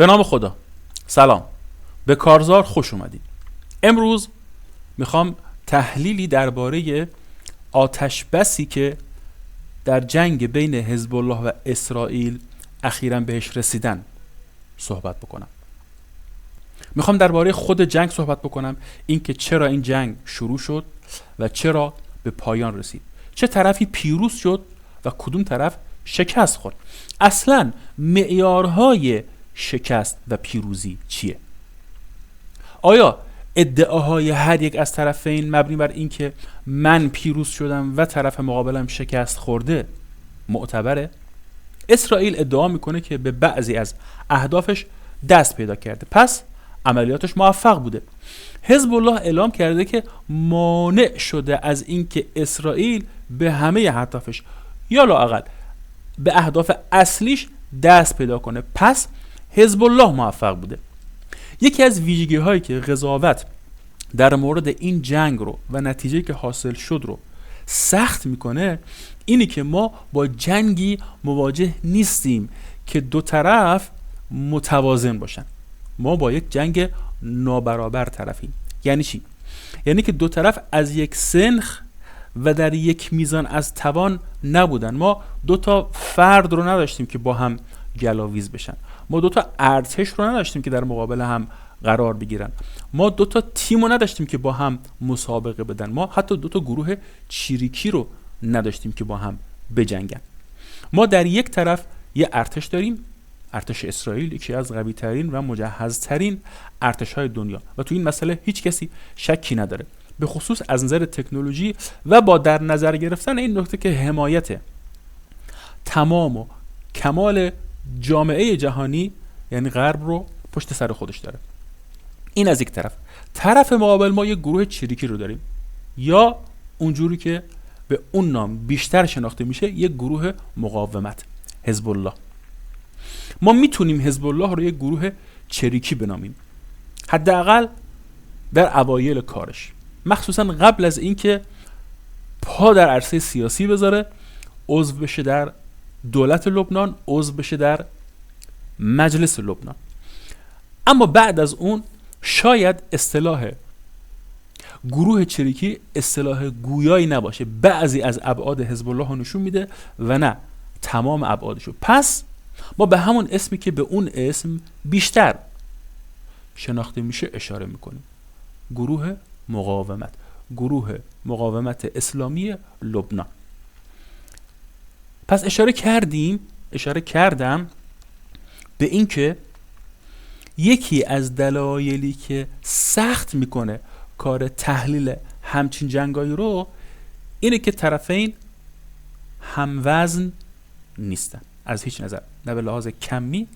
به نام خدا. سلام، به کارزار خوش اومدید. امروز میخوام تحلیلی درباره آتش بسی که در جنگ بین حزب الله و اسرائیل اخیراً بهش رسیدن صحبت بکنم. میخوام درباره خود جنگ صحبت بکنم، اینکه چرا این جنگ شروع شد و چرا به پایان رسید، چه طرفی پیروز شد و کدوم طرف شکست خورد، اصلاً معیارهای شکست و پیروزی چیه؟ آیا ادعاهای هر یک از طرفین مبنی بر اینکه من پیروز شدم و طرف مقابلم شکست خورده معتبره؟ اسرائیل ادعا میکنه که به بعضی از اهدافش دست پیدا کرده، پس عملیاتش موفق بوده. حزب الله اعلام کرده که مانع شده از اینکه اسرائیل به همه اهدافش یا لااقل به اهداف اصلیش دست پیدا کنه، پس حزب الله موفق بوده. یکی از ویژگی هایی که قضاوت در مورد این جنگ رو و نتیجه که حاصل شد رو سخت میکنه اینی که ما با جنگی مواجه نیستیم که دو طرف متوازن باشن، ما با یک جنگ نابرابر طرفیم. یعنی چی؟ یعنی که دو طرف از یک سنخ و در یک میزان از توان نبودن. ما دو تا فرد رو نداشتیم که با هم گلاویز بشن، ما دو تا ارتش رو نداشتیم که در مقابل هم قرار بگیرن، ما دو تا تیم رو نداشتیم که با هم مسابقه بدن، ما حتی دو تا گروه چریکی رو نداشتیم که با هم بجنگن. ما در یک طرف یه ارتش داریم، ارتش اسرائیل، یکی از قوی ترین و مجهزترین ارتش های دنیا و تو این مسئله هیچ کسی شکی نداره، به خصوص از نظر تکنولوژی و با در نظر گرفتن این نکته که حمایت تمام و کمال جامعه جهانی یعنی غرب رو پشت سر خودش داره. این از یک طرف مقابل ما یک گروه چریکی رو داریم، یا اونجوری که به اون نام بیشتر شناخته میشه یک گروه مقاومت، حزب الله. ما میتونیم حزب الله رو یک گروه چریکی بنامیم، حداقل در اوایل کارش، مخصوصا قبل از اینکه پا در عرصه سیاسی بذاره، عضو بشه در دولت لبنان، عضو بشه در مجلس لبنان. اما بعد از اون شاید اصطلاح گروه چریکی اصطلاح گویایی نباشه، بعضی از ابعاد حزب الله رو نشون میده و نه تمام ابعادشو. پس ما به همون اسمی که به اون اسم بیشتر شناخته میشه اشاره میکنیم، گروه مقاومت، گروه مقاومت اسلامی لبنان. پس اشاره کردم به این که یکی از دلایلی که سخت میکنه کار تحلیل همچین جنگایی رو اینه که طرفین هموزن نیستن از هیچ نظر، نه به لحاظ کمی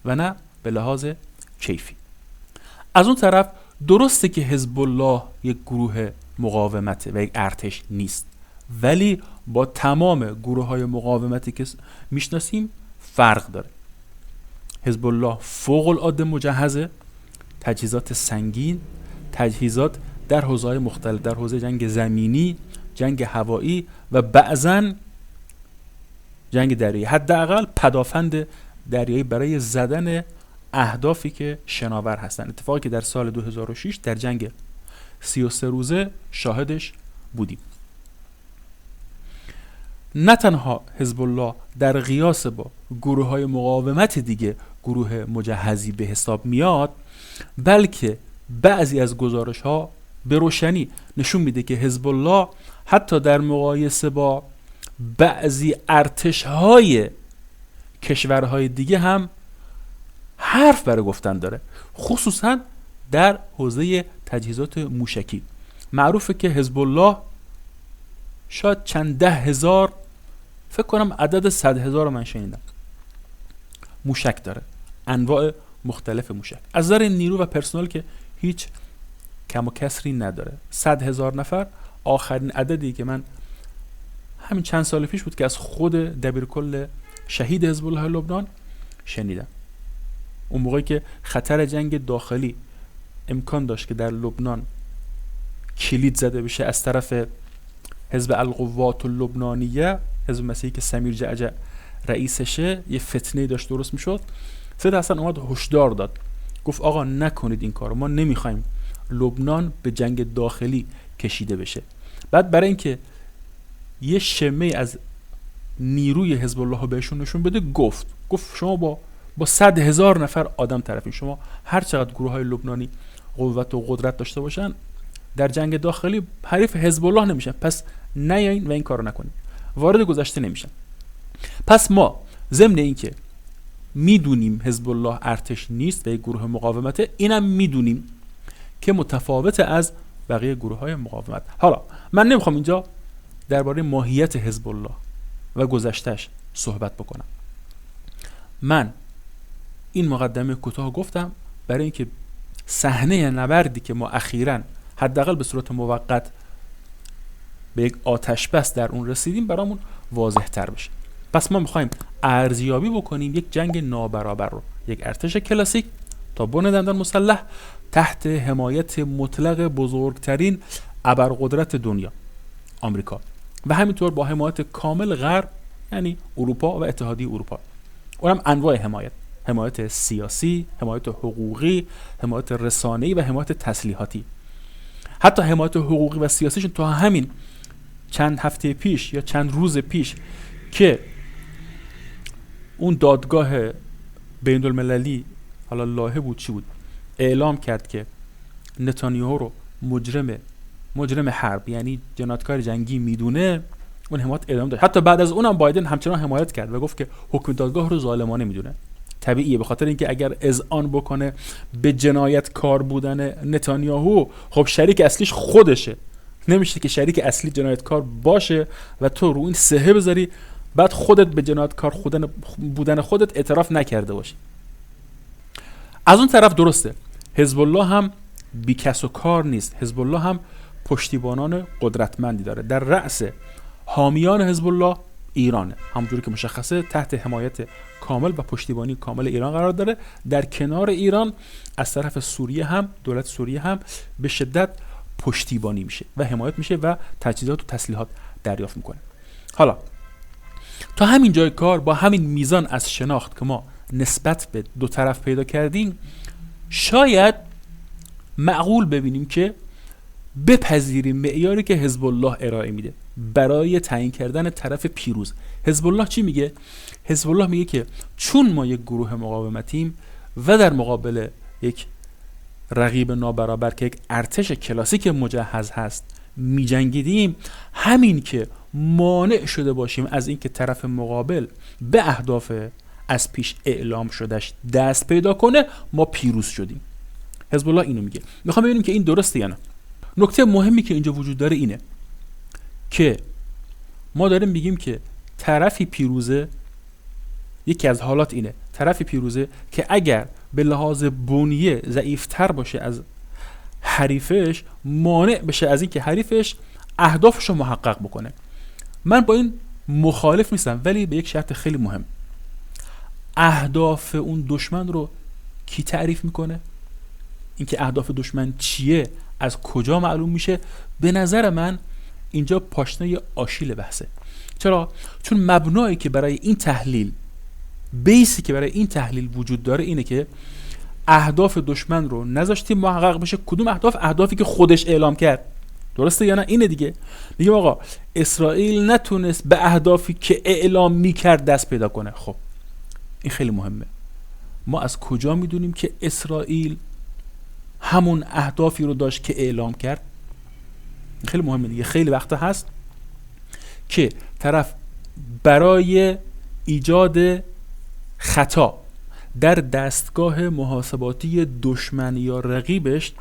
و نه به لحاظ کیفی. از اون طرف درسته که حزب الله یک گروه مقاومته و یک ارتش نیست، ولی با تمام گروه های مقاومتی که میشناسیم فرق داره. حزب الله فوق العاده مجهزه، تجهیزات سنگین، تجهیزات در حوزه‌های مختلف، در حوزه جنگ زمینی، جنگ هوایی و بعضاً جنگ دریایی، حداقل پدافند دریایی برای زدن اهدافی که شناور هستن. اتفاقی که در سال 2006 در جنگ 33 روزه شاهدش بودیم. نه تنها حزب الله در قیاس با گروه های مقاومت دیگه گروه مجهزی به حساب میاد، بلکه بعضی از گزارش ها به روشنی نشون میده که حزب الله حتی در مقایسه با بعضی ارتش های کشورهای دیگه هم حرف برای گفتن داره، خصوصا در حوزه تجهیزات موشکی. معروفه که حزب الله شاید چند ده هزار، فکر کنم عدد 100,000 رو من شنیدم، موشک داره، انواع مختلف موشک. از نظر نیرو و پرسنل که هیچ کم و کسری نداره. 100,000 نفر آخرین عددی که من همین چند سال پیش بود که از خود دبیرکل شهید حزب الله لبنان شنیدم. اون موقعی که خطر جنگ داخلی امکان داشت که در لبنان کلید زده بشه از طرف حزب القوات اللبنانیه، حزب مسیحی که سمیر جعجع رئیسشه، یه فتنه داشت درست میشد. سید حسن اومد هشدار داد، گفت آقا نکنید این کارو، ما نمیخوایم لبنان به جنگ داخلی کشیده بشه. بعد برای اینکه یه شمه از نیروی حزب الله رو بهشون نشون بده گفت شما با 100,000 نفر آدم طرفین، شما هر چقدر گروه های لبنانی قوت و قدرت داشته باشن در جنگ داخلی حریف حزب الله نمیشن، پس نیاین و این کارو نکنید، وارد گذشته نمیشن. پس ما ضمن اینکه میدونیم حزب الله ارتش نیست و یک گروه مقاومته، اینم میدونیم که متفاوت از بقیه گروه های مقاومت. حالا من نمیخوام اینجا درباره ماهیت حزب الله و گذشتهش صحبت بکنم. من این مقدمه کوتاه گفتم برای اینکه صحنه نبردی که ما اخیراً حداقل به صورت موقت به یک آتش بس در اون رسیدیم برامون واضح تر بشه. پس ما میخوایم ارزیابی بکنیم یک جنگ نابرابر رو، یک ارتش کلاسیک تا بن دندان مسلح تحت حمایت مطلق بزرگترین ابرقدرت دنیا آمریکا و همینطور با حمایت کامل غرب یعنی اروپا و اتحادیه اروپا. اونم انواع حمایت سیاسی، حمایت حقوقی، حمایت رسانه‌ای و حمایت تسلیحاتی. حتی حمایت حقوقی و سیاسیشون تا همین چند هفته پیش یا چند روز پیش که اون دادگاه بین المللی، حالا لایحه بود چی بود، اعلام کرد که نتانیاهو رو مجرم حرب یعنی جنایتکار جنگی میدونه، اون حمایت ادامه داشت. حتی بعد از اونم بایدن همچنان حمایت کرد و گفت که حکم دادگاه رو ظالمانه میدونه. طبیعیه، به خاطر اینکه اگر اذعان بکنه به جنایتکار بودن نتانیاهو، خب شریک اصلیش خودشه، نمیشه که شریک اصلی جنایتکار باشه و تو رو این سهه بذاری بعد خودت به جنایتکار بودن خودت اعتراف نکرده باشی. از اون طرف درسته حزب الله هم بی کس و کار نیست، حزب الله هم پشتیبانان قدرتمندی داره. در رأس حامیان حزب الله ایرانه، همونجوری که مشخصه تحت حمایت کامل و پشتیبانی کامل ایران قرار داره. در کنار ایران از طرف سوریه هم، دولت سوریه هم به شدت پشتیبانی میشه و حمایت میشه و تجهیزات و تسلیحات دریافت میکنه. حالا تا همین جای کار با همین میزان از شناخت که ما نسبت به دو طرف پیدا کردیم، شاید معقول ببینیم که بپذیریم معیاری که حزب الله ارائه میده برای تعیین کردن طرف پیروز. حزب الله چی میگه؟ حزب الله میگه که چون ما یک گروه مقاومتیم و در مقابل یک رقیب نابرابر که یک ارتش کلاسیک مجهز هست میجنگیدیم، همین که مانع شده باشیم از اینکه طرف مقابل به اهداف از پیش اعلام شدهش دست پیدا کنه، ما پیروز شدیم. حزب الله اینو میگه. میخوام ببینیم که این درسته یا نه. نکته مهمی که اینجا وجود داره اینه که ما داریم میگیم که طرفی پیروزه، یکی از حالات اینه طرفی پیروزه که اگر به لحاظ بنیه ضعیفتر باشه از حریفش، مانع بشه از این که حریفش اهدافش رو محقق بکنه. من با این مخالف نیستم، ولی به یک شرط خیلی مهم. اهداف اون دشمن رو کی تعریف میکنه؟ اینکه اهداف دشمن چیه، از کجا معلوم میشه؟ به نظر من اینجا پاشنه آشیل بحثه. چرا؟ چون مبنایی که برای این تحلیل، بیسی که برای این تحلیل وجود داره اینه که اهداف دشمن رو نذاشتیم محقق بشه. کدوم اهداف؟ اهدافی که خودش اعلام کرد. درسته یا نه؟ اینه دیگه. میگم آقا اسرائیل نتونست به اهدافی که اعلام میکرد دست پیدا کنه. خب این خیلی مهمه. ما از کجا میدونیم که اسرائیل همون اهدافی رو داشت که اعلام کرد؟ خیلی مهمه دیگه. خیلی وقتا هست که طرف برای ایجاد خطا در دستگاه محاسباتی دشمن یا رقیبش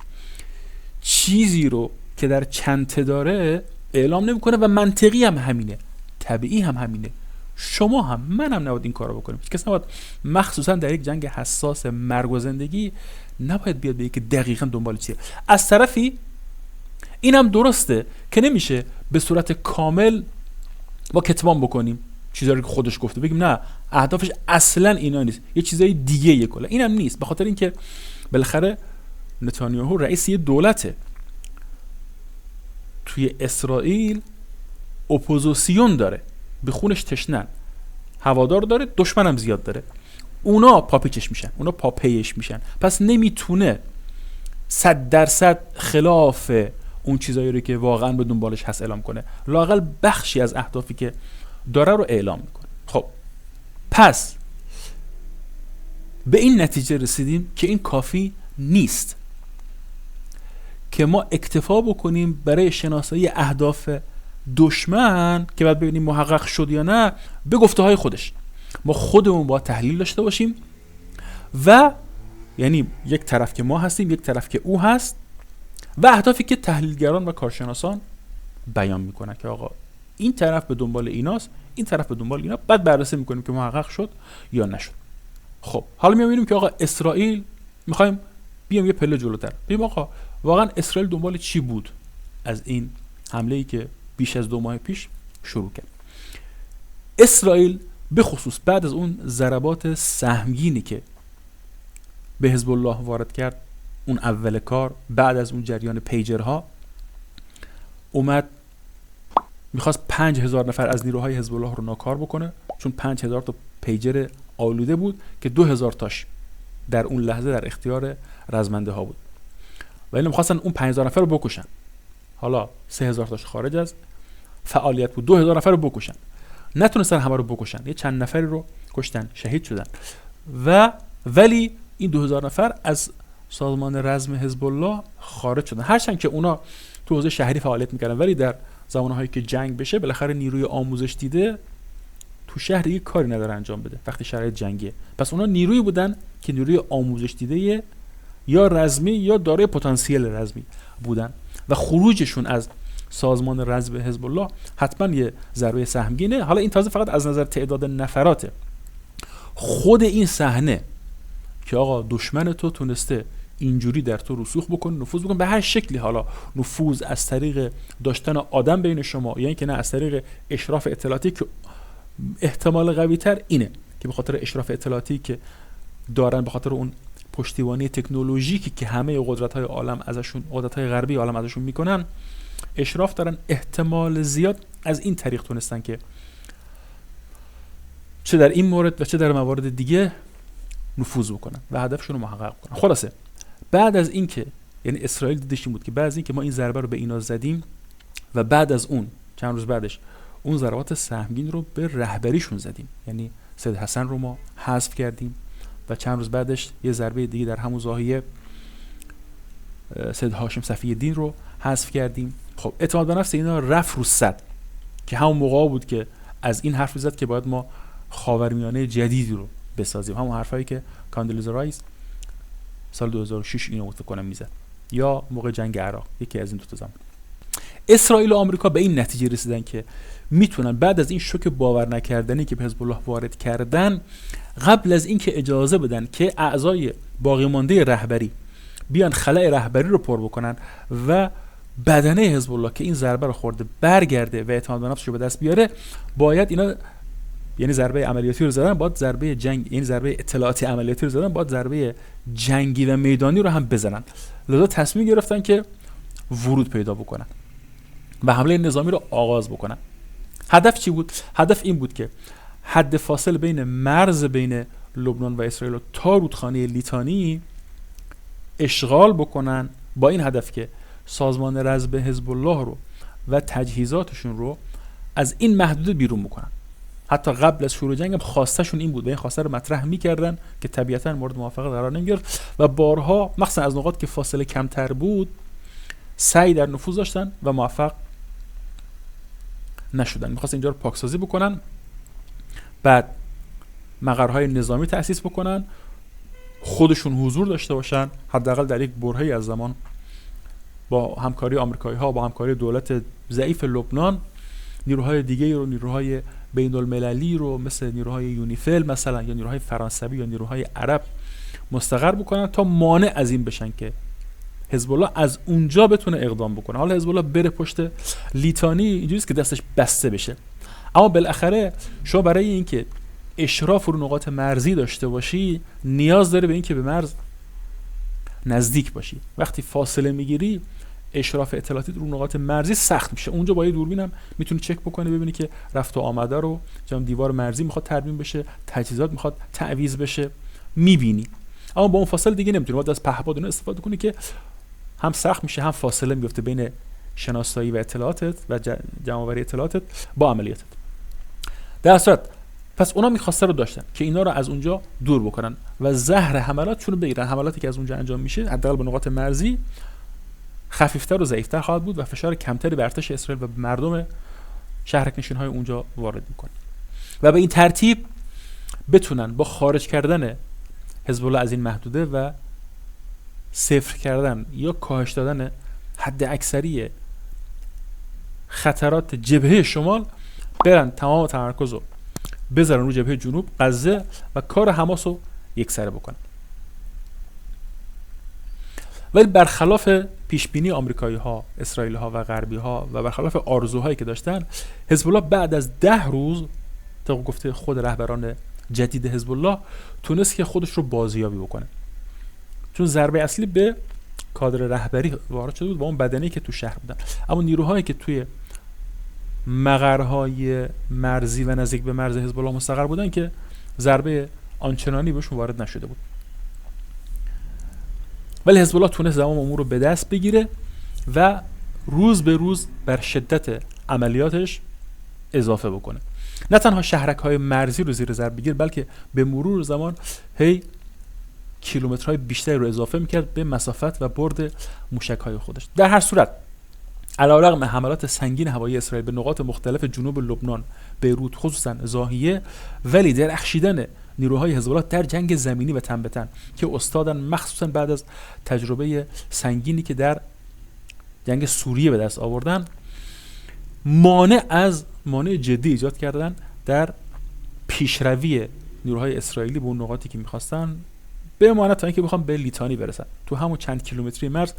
چیزی رو که در چنته داره اعلام نمیکنه و منطقی هم همینه، طبیعی هم همینه. شما هم، من هم نباید این کارو بکنیم. کسی نباید، مخصوصا در یک جنگ حساس مرگ و زندگی، نباید بیاد بگه که دقیقاً دنبال چیه. از طرفی اینم درسته که نمیشه به صورت کامل ما کتمان بکنیم چیزایی که خودش گفته، بگیم نه اهدافش اصلا اینا نیست، یه چیزای دیگه یه کلا. اینم نیست، به خاطر اینکه بالاخره نتانیاهو رئیس یه دولته. توی اسرائیل اپوزیسیون داره، به خونش تشنن، هوادار داره، دشمنم زیاد داره. اونا پاپیچش میشن، اونا پاپیش میشن. پس نمیتونه 100% خلاف اون چیزایی رو که واقعا به دنبالش هست اعلام کنه، لااقل بخشی از اهدافی که داره رو اعلام میکنه. خب پس به این نتیجه رسیدیم که این کافی نیست که ما اکتفا بکنیم برای شناسایی اهداف دشمن که بعد ببینیم محقق شد یا نه به گفته های خودش. ما خودمون باید تحلیل داشته باشیم و یعنی یک طرف که ما هستیم، یک طرف که او هست و اهدافی که تحلیلگران و کارشناسان بیان میکنن که آقا این طرف به دنبال ایناست، این طرف به دنبال اینا، بعد بررسی میکنیم که محقق شد یا نشد. خب حالا میبینیم که آقا اسرائیل، میخوایم بیام یه پله جلوتر ببینیم آقا واقعا اسرائیل دنبال چی بود از این حمله‌ای که بیش از 2 ماه پیش شروع کرد. اسرائیل به خصوص بعد از اون ضربات سهمگینی که به حزب الله وارد کرد، اون اول کار بعد از اون جریان پیجرها، اومد میخواست 5000 نفر از نیروهای حزب الله رو ناکار بکنه، چون 5000 تا پیجر آلوده بود که 2000 تاش در اون لحظه در اختیار رزمنده ها بود و اینا میخواستن اون 5000 نفر رو بکشن. حالا 3000 تاش خارج از فعالیت بود، 2000 نفر رو بکشن، نتونستن همه رو بکشن، یه چند نفری رو کشتن، شهید شدن و ولی این 2000 نفر از سازمان رزم حزب الله خارج شدن، هرچند که اونا تو حوزه شهری فعالیت میکردن، ولی در زمانهایی که جنگ بشه بالاخره نیروی آموزش دیده تو شهر دیگه کاری نداره انجام بده وقتی شرایط جنگیه. پس اونا نیرویی بودن که نیروی آموزش دیده یا رزمی یا دارای پتانسیل رزمی بودن و خروجشون از سازمان رزم حزب الله حتما یه ضربه سهمگینه. حالا این تازه فقط از نظر تعداد نفراته. خود این صحنه که آقا دشمن تو تونسته اینجوری در تو رسوخ بکنه، نفوذ بکنه به هر شکلی، حالا نفوذ از طریق داشتن آدم بین شما یا اینکه نه از طریق اشراف اطلاعاتی که احتمال قوی تر اینه که به خاطر اشراف اطلاعاتی که دارن، به خاطر اون پشتیبانی تکنولوژیکی که همه قدرت‌های عالم ازشون، قدرت‌های غربی عالم ازشون میکنن، اشراف دارن، احتمال زیاد از این طریق تونستن که چه در این مورد و چه در موارد دیگه نفوذ بکنن و هدفشون رو محقق کنن. خلاصه بعد از اینکه یعنی اسرائیل دیدش این بود که بعد از اینکه ما این ضربه رو به اینا زدیم و بعد از اون چند روز بعدش اون ضربات سهمگین رو به رهبریشون زدیم، یعنی سید حسن رو ما حذف کردیم و چند روز بعدش یه ضربه دیگه در همون زاهیه سید هاشم صفی الدین رو حذف کردیم. خب اعتماد به نفس اینا رفت رو 100 که همون موقع بود که از این حرف زد که باید ما خاورمیانه جدیدی رو بسازیم، همون حرفایی که کاندلیزا رایس سال 2006 اینو فکر کنم میزد یا موقع جنگ عراق، یکی از این دو تا زمان. اسرائیل و آمریکا به این نتیجه رسیدن که میتونن بعد از این شوک باور نکردنی که به حزب الله وارد کردن، قبل از اینکه اجازه بدن که اعضای باقی مانده رهبری بیان خلأ رهبری رو پر بکنن و بدنه حزب الله که این ضربه رو خورده برگرده و اعتماد به نفسش رو به دست بیاره، باید اینا یعنی ضربه عملیاتی رو زدن، باید ضربه جنگ، یعنی ضربه اطلاعاتی عملیاتی رو زدن، باید ضربه جنگی و میدانی رو هم بزنن. لذا تصمیم گرفتن که ورود پیدا بکنن و حمله نظامی رو آغاز بکنن. هدف چی بود؟ هدف این بود که حد فاصل بین مرز بین لبنان و اسرائیل تا رودخانه لیتانی اشغال بکنن، با این هدف که سازمان رزم حزب الله رو و تجهیزاتشون رو از این محدوده بیرون بکنن. حتی قبل از شروع جنگ هم خواستشون این بود و این خواسته رو مطرح می‌کردن که طبیعتاً مورد موافقت قرار نمی‌گرفت و بارها مخصوصا از نقاط که فاصله کمتر بود سعی در نفوذ داشتن و موفق نشدن. می‌خواستن اینجا رو پاکسازی بکنن، بعد مقرهای نظامی تأسیس بکنن، خودشون حضور داشته باشن، حداقل در یک برهه‌ای از زمان با همکاری آمریکایی‌ها، با همکاری دولت ضعیف لبنان، نیروهای دیگه رو، نیروهای بین المللی رو مثل نیروهای یونیفیل مثلا یا نیروهای فرانسوی یا نیروهای عرب مستقر بکنن تا مانع از این بشن که حزب الله از اونجا بتونه اقدام بکنه. حالا حزب الله بره پشت لیتانی اینجوریه که دستش بسته بشه، اما بالاخره شما برای اینکه اشراف رو نقاط مرزی داشته باشی نیاز داره به اینکه به مرز نزدیک باشی. وقتی فاصله میگیری اشراف اطلاعاتی رو نقاط مرزی سخت میشه. اونجا با یه دوربین هم میتونی چک بکنی ببینی که رفت و آمده رو، چون دیوار مرزی میخواد ترمیم بشه، تجهیزات میخواد تعویض بشه، میبینی. اما با اون فاصله دیگه نمیتونی، باید از پهپاد اون استفاده کنی که هم سخت میشه، هم فاصله میفته بین شناسایی و اطلاعاتت و جمع‌آوری اطلاعاتت با عملیاتت. در صورت پس اونا می‌خواسته رو داشتن که اینا رو از اونجا دور بکنن و زهر حملاتشون رو بگیرن. حملاتی که از اونجا انجام میشه حداقل به نقاط مرزی خفیفتر و ضعیفتر خواهد بود و فشار کمتری بر ارتش اسرائیل و مردم شهرکنشین‌های اونجا وارد میکنه و به این ترتیب بتونن با خارج کردن حزب الله از این محدوده و صفر کردن یا کاهش دادن حد اکثری خطرات جبهه شمال برن تمام تمرکز رو بذارن رو جبهه جنوب غزه و کار حماس رو یکسره بکنن. ولی برخلاف پیشبینی آمریکایی ها، اسرائیلی ها و غربی ها و برخلاف آرزوهایی که داشتن، حزب الله بعد از 10 روز طبق گفته خود رهبران جدید حزب الله تونست که خودش رو بازیابی بکنه، چون ضربه اصلی به کادر رهبری وارد شده بود با اون بدنه‌ای که تو شهر بودن. اما نیروهایی که توی مقرهای مرزی و نزدیک به مرز حزب الله مستقر بودن که ضربه آنچنانی بهشون وارد نشده بود. ولی حزب الله تونست تمام امور رو به دست بگیره و روز به روز بر شدت عملیاتش اضافه بکنه. نه تنها شهرک‌های مرزی رو زیر ضرب بگیر، بلکه به مرور زمان هی کیلومترهای بیشتری رو اضافه میکرد به مسافت و برد موشک‌های خودش. در هر صورت علی‌رغم حملات سنگین هوایی اسرائیل به نقاط مختلف جنوب لبنان، بیروت، خصوصا ضاحیه، ولی درخشیدن نیروهای حزب الله در جنگ زمینی و تن به تن که استادن، مخصوصا بعد از تجربه سنگینی که در جنگ سوریه به دست آوردن، مانع جدی ایجاد کردن در پیشروی نیروهای اسرائیلی به اون نقاطی که می‌خواستن، به معنی تا اینکه بخوام به لیتانی برسن. تو همون چند کیلومتری مرز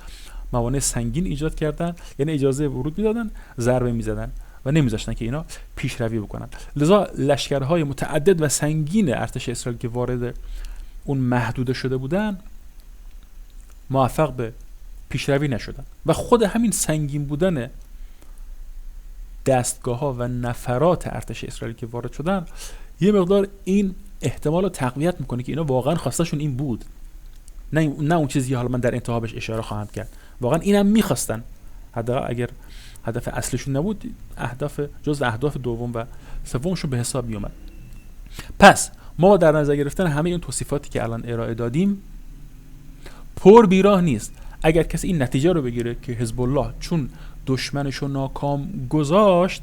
موانع سنگین ایجاد کردن، یعنی اجازه ورود میدادن، ضربه میزدن و نمیذاشتن که اینا پیشروی بکنن. لذا لشکرهای متعدد و سنگین ارتش اسرائیل که وارد اون محدوده شده بودن موفق به پیشروی نشدن و خود همین سنگین بودن دستگاه‌ها و نفرات ارتش اسرائیل که وارد شدن یه مقدار این احتمال رو تقویت میکنه که اینا واقعا خواستشون این بود، نه اون چیزی حالا من در انتها بهش اشاره خواهم کرد. واقعا اینم میخواستن، حداقل اگر هدف اصلیشون نبود، جزء اهداف دوم و سومشون به حساب میومد. پس ما در نظر گرفتن همه این توصیفاتی که الان ارائه دادیم پر بیراه نیست اگر کسی این نتیجه رو بگیره که حزب الله چون دشمنش رو ناکام گذاشت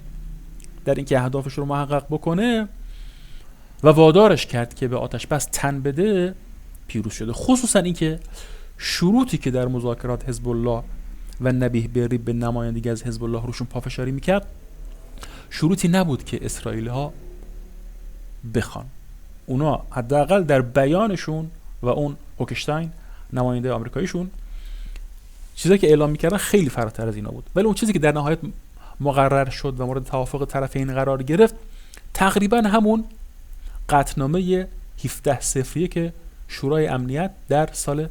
در اینکه اهدافش رو محقق بکنه و وادارش کرد که به آتش بس تن بده، پیروز شده. خصوصا اینکه شروطی که در مذاکرات حزب الله و نبیه بری به نمایندگی از حزب الله روشون پافشاری میکرد شروطی نبود که اسرائیلی ها بخوان. اونا حداقل در بیانشون و اون هوکشتاین نماینده آمریکاییشون چیزایی که اعلام میکردن خیلی فراتر از اینا بود. ولی اون چیزی که در نهایت مقرر شد و مورد توافق طرفین قرار گرفت تقریبا همون قطعنامه 17-01 که شورای امنیت در سال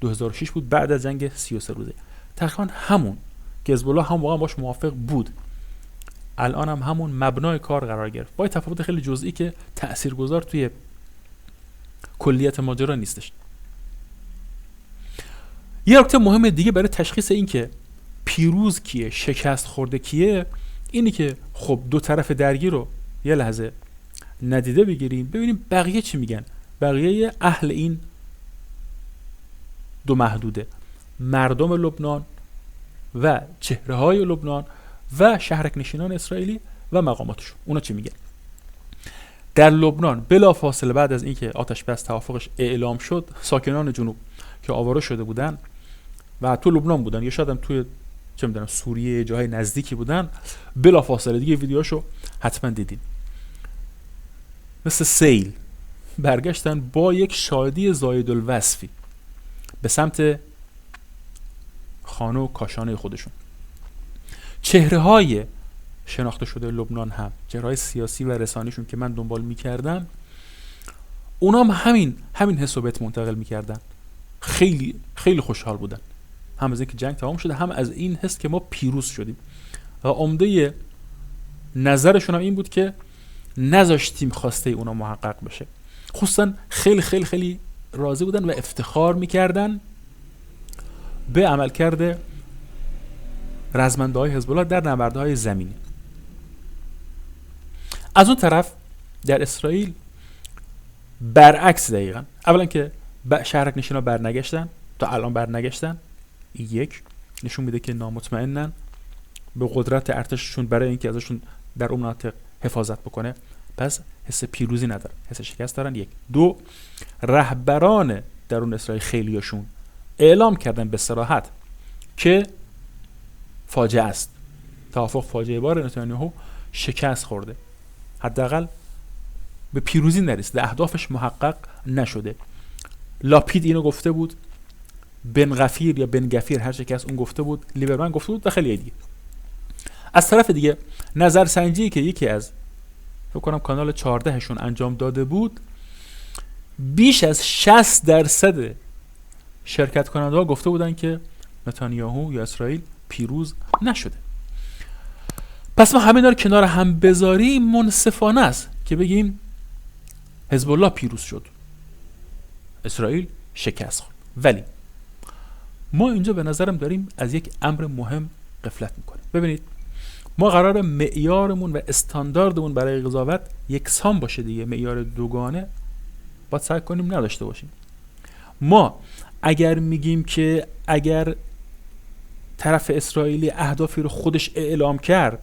2006 بود بعد از جنگ 33 روزه. تقریبا همون که حزب الله هم واقعا باش موافق بود، الان هم همون مبنای کار قرار گرفت با تفاوت خیلی جزئی که تاثیرگذار توی کلیت ماجرا نیستش. یه نکته مهم دیگه برای تشخیص این که پیروز کیه شکست خورده کیه اینی که خب دو طرف درگیر رو یه لحظه ندیده بگیریم ببینیم بقیه چی میگن. بقیه اهل این دو محدوده، مردم لبنان و چهره‌های لبنان و شهرکنشینان اسرائیلی و مقاماتشون، اونا چی میگن؟ در لبنان بلافاصله بعد از اینکه آتش بس توافقش اعلام شد، ساکنان جنوب که آواره شده بودن و تو لبنان بودن یا شاید هم توی چه میدونم سوریه جاهای نزدیکی بودن، بلافاصله دیگه ویدیوهاشو حتما دیدین، مثل سیل برگشتن با یک شادی زاید الوصفی به سمت خانه و کاشانه خودشون. چهره‌های شناخته شده لبنان هم، چهره‌های سیاسی و رسانیشون که من دنبال می‌کردم، اونا هم همین حس رو بهت منتقل می‌کردن. خیلی خیلی خوشحال بودن، هم از اینکه جنگ تمام شده، هم از این حس که ما پیروز شدیم. و عمده نظرشون هم این بود که نذاشتیم خواسته اونا محقق بشه. خصوصا خیلی خیلی خیلی راضی بودن و افتخار میکردن به عملکرد رزمنده‌های حزب الله در نبردهای زمینی. از اون طرف در اسرائیل برعکس دقیقاً. اولا که شهرک نشینا برنگشتن، تا الان برنگشتن. یک نشون میده که نامطمئنن به قدرت ارتششون برای اینکه ازشون در اون مناطق حفاظت بکنه، پس حس پیروزی ندارن، حس شکست دارن. یک. دو، رهبران درون اسرائیل خیلیاشون اعلام کردن به صراحت که فاجعه است، توافق فاجعه بار، نتانیاهو شکست خورده، حداقل به پیروزی نرسیده، اهدافش محقق نشده. لاپید اینو گفته بود، بن غفیر یا بن گفیر هر چه کس اون گفته بود، لیبرمن گفته بود و خیلی دیگه. از طرف دیگه نظرسنجی که یکی از فکر کنم کانال 14 انجام داده بود، بیش از 60% شرکت کننده ها گفته بودن که نتانیاهو یا اسرائیل پیروز نشده. پس ما همین رو کنار هم بذاریم منصفانه است که بگیم حزب الله پیروز شد، اسرائیل شکست خورد. ولی ما اینجا به نظرم داریم از یک امر مهم غفلت میکنیم. ببینید، ما قرار معیارمون و استانداردمون برای قضاوت یکسان باشه دیگه، معیار دوگانه باید سعی کنیم نداشته باشیم. ما اگر میگیم که اگر طرف اسرائیلی اهدافی رو خودش اعلام کرد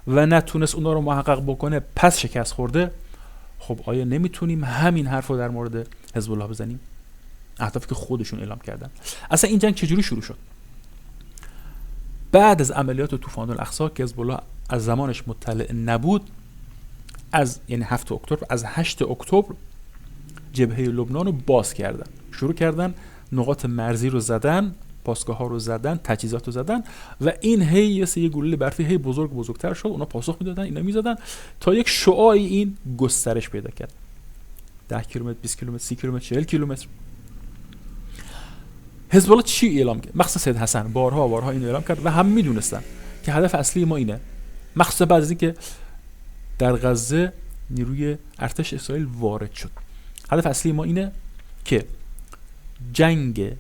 و نتونست اونا رو محقق بکنه پس شکست خورده، خب آیا نمیتونیم همین حرف رو در مورد حزب الله بزنیم؟ اهدافی که خودشون اعلام کردن. اصلا این جنگ چجوری شروع شد؟ بعد از عملیات طوفان الاقصی که حزب الله از زمانش مطلع نبود، از یعنی 7 اکتبر، از 8 اکتبر جبهه لبنان رو باز کردن، شروع کردن نقاط مرزی رو زدن، پاسگاه ها رو زدن، تجهیزات رو زدن و این یه گلوله برفی هی بزرگتر شد، اونا پاسخ میدادن، اینا میزدن تا یک شعاعی این گسترش پیدا کرد. 10 کیلومتر، 20 کیلومتر، 30 کیلومتر، 40 کیلومتر. حزب الله چی اعلام کرد؟ مخصوصا سید حسن بارها اینو اعلام کرد و هم میدونستن که هدف اصلی ما اینه، مخصوصا بعد از اینکه در غزه نیروی ارتش اسرائیل وارد شد. هدف اصلی ما اینه که جنگ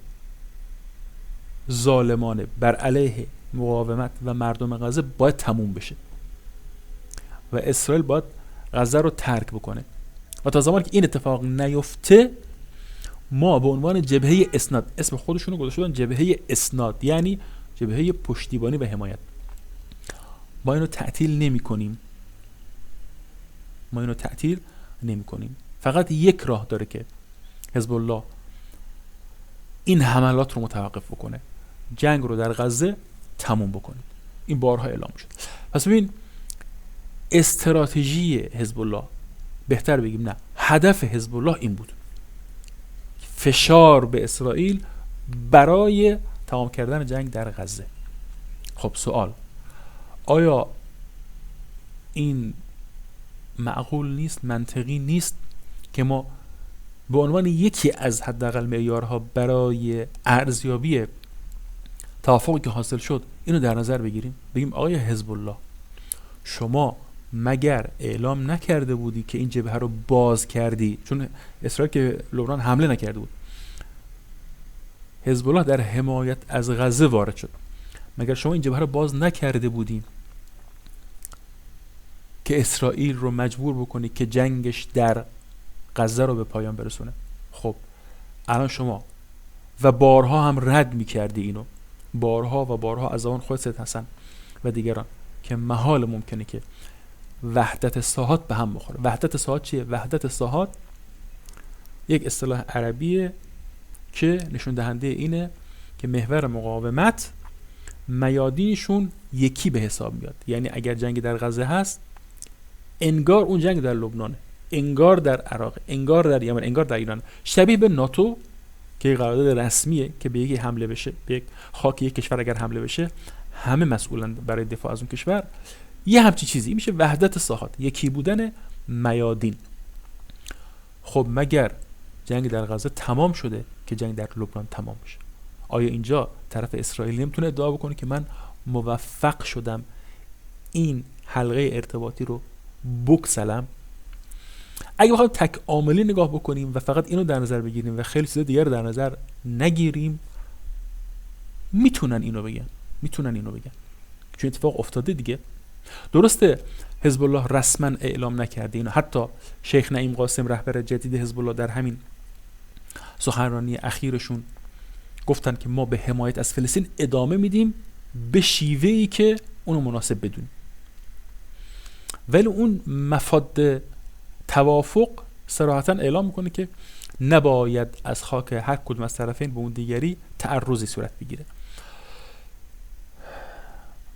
ظالمانه بر علیه مقاومت و مردم غزه باید تموم بشه و اسرائیل باید غزه رو ترک بکنه و تا زمانی که این اتفاق نیفته ما به عنوان جبهه اسناد، اسم خودشونو گذاشته بودن جبهه اسناد، یعنی جبهه پشتیبانی و حمایت، ما اینو تعطیل نمی کنیم. فقط یک راه داره که حزب الله این حملات رو متوقف بکنه، جنگ رو در غزه تموم بکنه. این بارها اعلام شد. پس ببین، استراتژی حزب الله، بهتر بگیم نه، هدف حزب الله این بود، فشار به اسرائیل برای تمام کردن جنگ در غزه. خب سوال، آیا این معقول نیست، منطقی نیست که ما به عنوان یکی از حداقل معیارها برای ارزیابی توافقی که حاصل شد اینو در نظر بگیریم؟ بگیم آقای حزب الله، شما مگر اعلام نکرده بودی که این جبهه رو باز کردی؟ چون اسرائیل که لبنان حمله نکرده بود، حزب الله در حمایت از غزه وارد شد. مگر شما این جبهه رو باز نکرده بودی که اسرائیل رو مجبور بکنی که جنگش در غزه رو به پایان برسونه؟ خب الان شما و بارها هم رد می‌کردی اینو، بارها از آن خود سید حسن و دیگران، که محال ممکنه که وحدت ساحات به هم بخوره. وحدت ساحات چیه؟ وحدت ساحات یک اصطلاح عربیه که نشون دهنده اینه که محور مقاومت میادینشون یکی به حساب میاد. یعنی اگر جنگ در غزه هست، انگار اون جنگ در لبنانه، انگار در عراق، انگار در یمن، انگار در ایران. شبیه به ناتو که قرارداد رسمیه که به یکی حمله بشه، به یک خاک یک کشور اگر حمله بشه همه مسئولن برای دفاع از اون کشور. یه همچی چیزی میشه وحدت ساحات، یکی بودن میادین. خب مگر جنگ در غزه تمام شده که جنگ در لبنان تمام بشه؟ آیا اینجا طرف اسرائیل نمیتونه ادعا بکنه که من موفق شدم این حلقه ارتباطی رو بکسلم؟ اگه بخوایم تک عاملی نگاه بکنیم و فقط اینو در نظر بگیریم و خیلی چیز دیگر رو در نظر نگیریم، میتونن اینو بگن چون اتفاق افتاده دیگه. درسته حزب الله رسما اعلام نکرده اینو، حتی شیخ نعیم قاسم رهبر جدید حزب الله در همین سخنرانی اخیرشون گفتن که ما به حمایت از فلسطین ادامه میدیم به شیوهی که اونو مناسب بدونیم، ولی اون مفاد توافق صراحتا اعلام میکنه که نباید از خاک هر کدوم از طرفین به اون دیگری تعرضی صورت بگیره.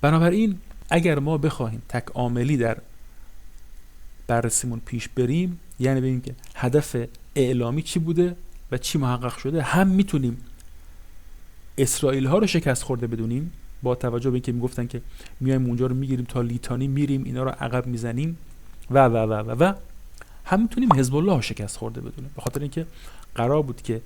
بنابراین اگر ما بخواهیم تک عاملی در بررسیمون پیش بریم، یعنی ببینیم که هدف اعلامی چی بوده و چی محقق شده، هم میتونیم اسرائیل ها رو شکست خورده بدونیم با توجه به اینکه میگفتن که میایم اونجا رو میگیریم تا لیتانی میریم اینا رو عقب میزنیم و هم میتونیم حزب الله رو شکست خورده بدونیم، به خاطر اینکه قرار بود که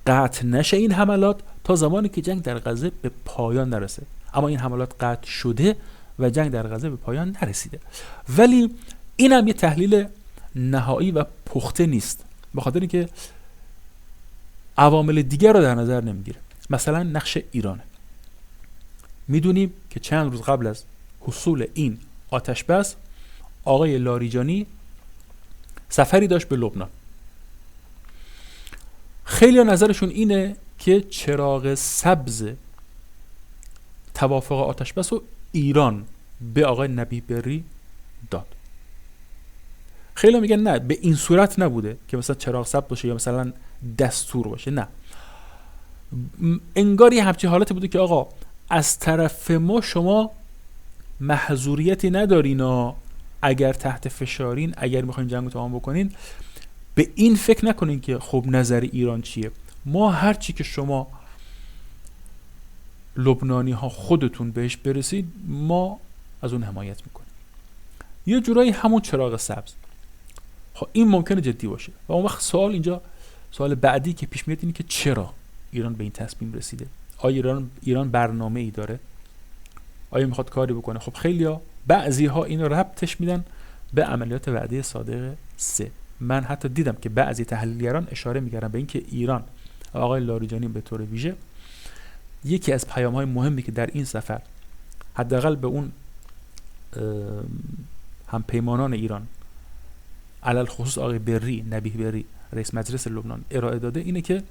قطع نشه این حملات تا زمانی که جنگ در غزه به پایان نرسه. اما این حملات قطع شده و جنگ در غزه به پایان نرسیده. ولی این هم یه تحلیل نهایی و پخته نیست، به خاطر اینکه عوامل دیگر رو در نظر نمیگیره. مثلا نقش ایران. میدونیم که چند روز قبل از حصول این آتش بس آقای لاریجانی سفری داشت به لبنان. خیلی نظرشون اینه که چراغ سبز توافق آتش بس رو ایران به آقای نبیه بری داد. خیلی میگن نه، به این صورت نبوده که مثلا چراغ سبز باشه یا مثلا دستور باشه، نه، انگار یه همچین حالتی بوده که آقا از طرف ما شما محظوریتی ندارین، اگر تحت فشارین، اگر میخواین جنگ رو تمام بکنین، به این فکر نکنین که خب نظر ایران چیه، ما هر چی که شما لبنانی ها خودتون بهش برسید ما از اون حمایت میکنیم. یه جورایی همون چراغ سبز. خب این ممکنه جدی باشه و اون وقت سوال بعدی که پیش میاد اینه که چرا ایران به این تصمیم رسیده؟ آیا ایران برنامه ای داره؟ آیا میخواد کاری بکنه؟ خب بعضی ها اینو ربطش میدن به عملیات وعده صادق 3. من حتی دیدم که بعضی تحلیلگران اشاره میکردن به اینکه ایران و آقای لاریجانی به طور ویژه یکی از پیام‌های مهمی که در این سفر حداقل به اون همپیمانان ایران علل خصوص آقای نبیه بری رئیس مجلس لبنان ارائه داده اینه که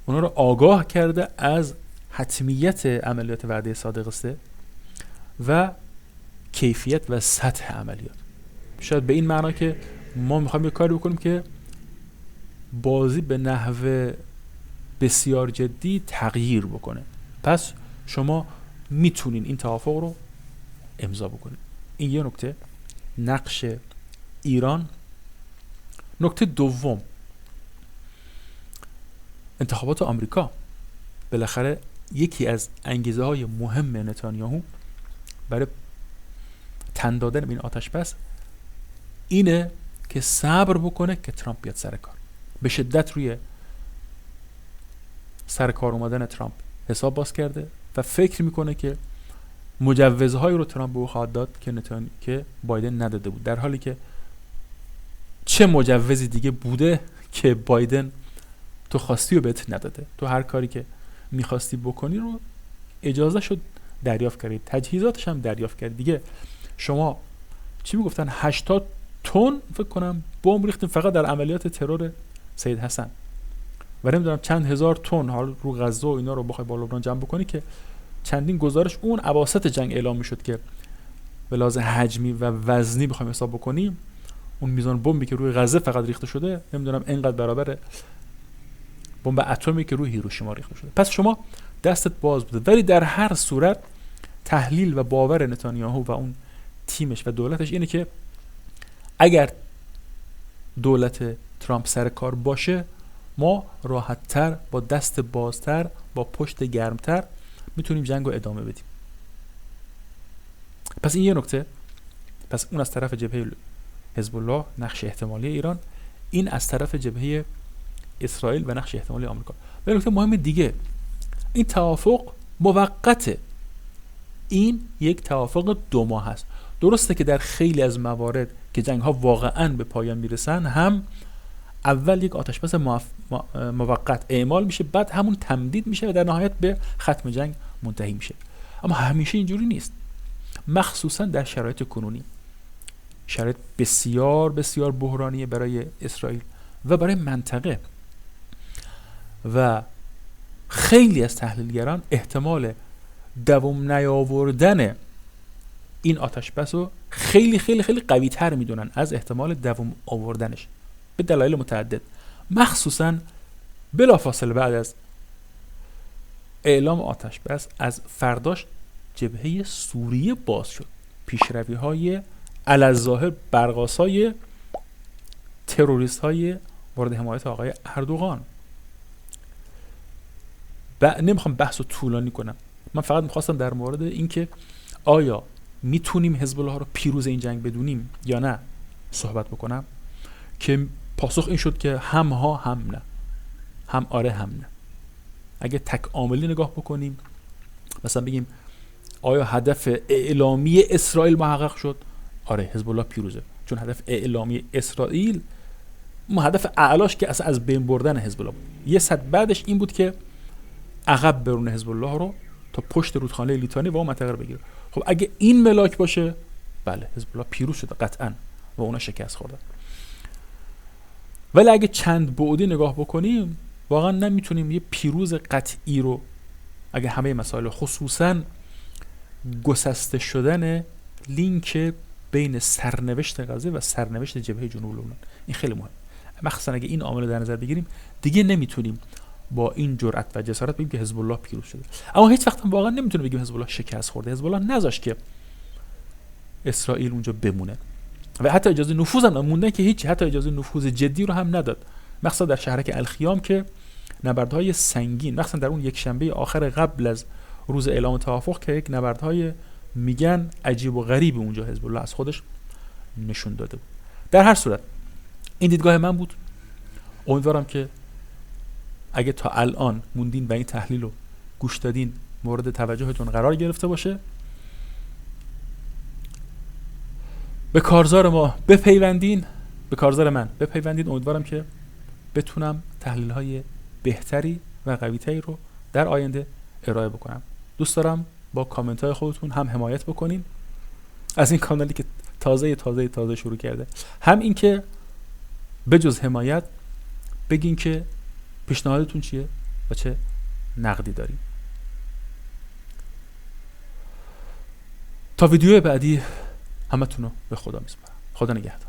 اونا رو آگاه کرده از حتمیت عملیات وعده صادق 3 و کیفیت و سطح عملیات. شاید به این معنا که ما میخوایم یه کاری بکنیم که بازی به نحو بسیار جدی تغییر بکنه، پس شما میتونین این توافق رو امضا بکنید. این یه نکته، نقش ایران. نکته دوم، انتخابات آمریکا. بالاخره یکی از انگیزه های مهم نتانیاهو برای تن دادن به این آتش بس اینه که صبر بکنه که ترامپ بیاد سر کار. به شدت روی سر کار اومدن ترامپ حساب باز کرده و فکر میکنه که مجوزهایی رو ترامپ به او خواهد داد که بایدن نداده بود، در حالی که چه مجوزی دیگه بوده که بایدن تو خواستی و بهت نداده؟ تو هر کاری که میخواستی بکنی رو اجازه شد دریافت کردی، تجهیزاتش هم دریافت کردی. دیگه شما چی میگفتن 80 تن فکر کنم بمب ریختیم فقط در عملیات ترور سید حسن و نمیدونم چند هزار تن حال رو غزه و اینا رو بخوای با لبنان جمع بکنی که چندین گزارش اون اواسط جنگ اعلام میشد که به لحاظ حجمی و وزنی بخوایم حساب بکنیم اون میزان بمبی که روی غزه فقط ریخته شده نمیدونم اینقدر برابر بمب اتمی که روی هیروشیما ریخته شده. پس شما دستت باز بوده. ولی در هر صورت تحلیل و باور نتانیاهو و اون تیمش و دولتش اینه که اگر دولت ترامپ سر کار باشه ما راحت‌تر، با دست بازتر، با پشت گرمتر میتونیم جنگ رو ادامه بدیم. پس این یه نکته. پس اون از طرف جبهه حزب الله نقش احتمالی ایران، این از طرف جبهه اسرائیل و نقش احتمالی آمریکا. و نکته مهم دیگه، این توافق موقته. این یک توافق 2 ماه هست. درسته که در خیلی از موارد که جنگ ها واقعا به پایان میرسن، هم اول یک آتشبس موقت اعمال میشه، بعد همون تمدید میشه و در نهایت به ختم جنگ منتهی میشه. اما همیشه اینجوری نیست، مخصوصا در شرایط کنونی، شرایط بسیار بسیار بحرانیه برای اسرائیل و برای منطقه. و خیلی از تحلیلگران احتمال دوام نیاوردن این آتشبس رو خیلی خیلی خیلی قوی تر میدونن از احتمال دوام آوردنش به دلایل متعدد، مخصوصا بلافاصله بعد از اعلام آتشبس از فرداش جبهه سوریه باز شد. پیشروی های علی‌الظاهر برق‌آسای تروریست های مورد حمایت آقای اردوغان. نمیخوام بحث رو طولانی کنم، من فقط میخواستم در مورد اینکه آیا میتونیم حزب الله رو پیروز این جنگ بدونیم یا نه صحبت بکنم، که پاسخ این شد که هم ها هم نه، هم آره هم نه. اگه تک عاملی نگاه بکنیم، مثلا بگیم آیا هدف اعلامی اسرائیل محقق شد؟ آره، حزب الله پیروزه، چون هدف اعلامی اسرائیل هدف اعلاش که اصلا از بین بردن حزب الله بود. یه صد بعدش این بود که عقب برونه حزب الله رو تا پشت رودخانه لیتانی و اون منطقه رو بگیره. خب اگه این ملاک باشه، بله حزب الله پیروز شده قطعاً و اونا شکست خوردن. ولی اگه چند بعدی نگاه بکنیم، واقعا نمیتونیم یه پیروز قطعی رو، اگه همه مسائل خصوصاً گسسته شدن لینک بین سرنوشت غزه و سرنوشت جبهه جنوب لبنان، این خیلی مهمه، مخصوصا اگه این عامل در نظر بگیریم، دیگه نمیتونیم با این جرأت و جسارت بگیم که حزب الله پیروز شده. اما هیچ وقت واقعا نمیتونیم بگیم حزب الله شکست خورده. حزب الله نذاشت که اسرائیل اونجا بمونه و حتی اجازه نفوذ هم موندن که هیچ، حتی اجازه نفوذ جدی رو هم نداد، مخصوصا در شهرک الخیام که نبردهای سنگین، مخصوصا در اون یک شنبه آخر قبل از روز اعلام توافق، که یک نبردهای میگن عجیب و غریب اونجا حزب الله از خودش نشون داده بود. در هر صورت این دیدگاه من بود. امیدوارم که اگه تا الان موندین و این تحلیل رو گوش دادین مورد توجهتون قرار گرفته باشه. به کارزار ما بپیوندین، به کارزار من بپیوندین. امیدوارم که بتونم تحلیل های بهتری و قوی تری رو در آینده ارائه بکنم. دوست دارم با کامنت های خودتون هم حمایت بکنین از این کانالی که تازه شروع کرده، هم این که بجز حمایت بگین که پیشنهادتون چیه و چه نقدی داریم. تا ویدیو بعدی همتون رو به خدا میسپارم. خدا نگهدار.